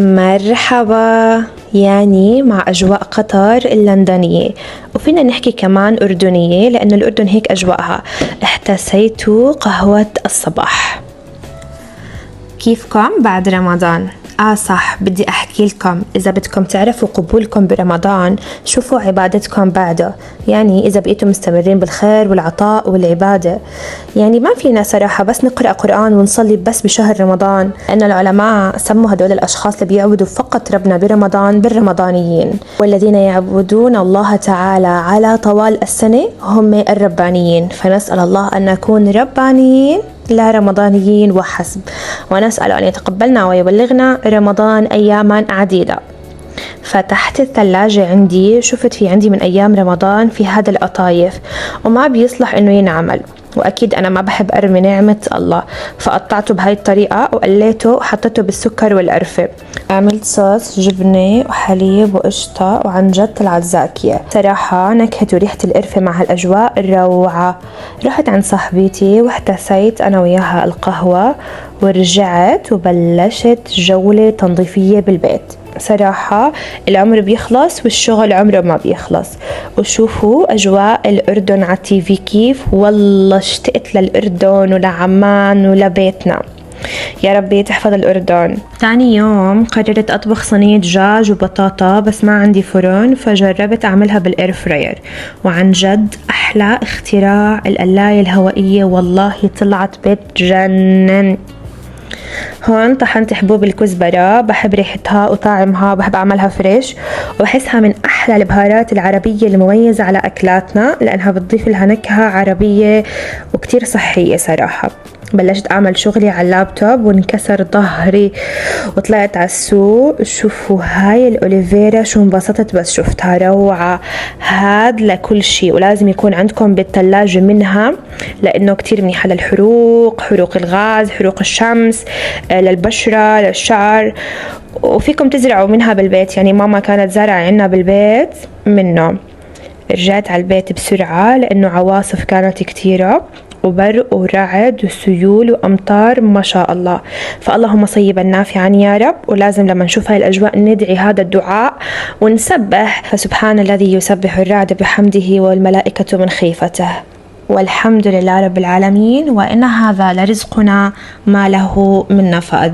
مرحبا، يعني مع أجواء قطر اللندنية، وفينا نحكي كمان أردنية لأنه الأردن هيك أجواءها. احتسيت قهوة الصباح. كيفكم بعد رمضان؟ صح، بدي أحكي لكم إذا بدكم تعرفوا قبولكم برمضان شوفوا عبادتكم بعده. يعني إذا بقيتوا مستمرين بالخير والعطاء والعبادة، يعني ما فينا صراحة بس نقرأ قرآن ونصلي بس بشهر رمضان، لأن العلماء سموا هدول الأشخاص اللي بيعبدوا فقط ربنا برمضان بالرمضانيين، والذين يعبدون الله تعالى على طوال السنة هم الربانيين. فنسأل الله أن نكون ربانيين لا رمضانيين وحسب، ونسأل أن يتقبلنا ويبلغنا رمضان أياما عديدة. فتحت الثلاجة عندي شفت في عندي من أيام رمضان في هذا القطايف، وما بيصلح إنه ينعمل، وأكيد أنا ما بحب أرمي نعمة الله، فقطعته بهاي الطريقة وقليته وحطيته بالسكر والقرفة. عملت صوص جبنة وحليب وقشطة، وعن جد طلعت زاكية صراحة. نكهة وريحة القرفة مع هالأجواء الروعة. رحت عند صاحبتي واحتسيت أنا وياها القهوة، ورجعت وبلشت جولة تنظيفية بالبيت. صراحة العمر بيخلص والشغل عمره ما بيخلص. وشوفوا أجواء الأردن على التيفي كيف، والله اشتقت للأردن ولعمان ولبيتنا. يا ربي تحفظ الأردن. تاني يوم قررت أطبخ صينية دجاج وبطاطا، بس ما عندي فرن، فجربت أعملها بالإير فراير، وعن جد أحلى اختراع القلاية الهوائية، والله طلعت بتجنن. هون طحنت حبوب الكزبرة، بحب ريحتها وطعمها، بحب أعملها فريش، وبحسها من أحلى البهارات العربية المميزة على أكلاتنا، لأنها بتضيف لها نكهة عربية وكتير صحية صراحة. بلشت أعمل شغلي على اللابتوب وانكسر ظهري وطلعت على السوق. شوفوا هاي الأوليفيرا شو انبسطت بس شفتها، روعة. هاد لكل شيء، ولازم يكون عندكم بالثلاجة منها، لأنه كتير منيحة للحروق، حروق الغاز، حروق الشمس، للبشرة، للشعر. وفيكم تزرعوا منها بالبيت، يعني ماما كانت زارعة عنا بالبيت منه. رجعت على البيت بسرعة لأنه عواصف كانت كتيرة، وبرق ورعد وسيول وأمطار ما شاء الله. فاللهم صيبا نافعا يا رب. ولازم لما نشوف هاي الأجواء ندعي هذا الدعاء ونسبح، فسبحان الذي يسبح الرعد بحمده والملائكة من خيفته، والحمد لله رب العالمين، وإن هذا لرزقنا ما له من نفاذ.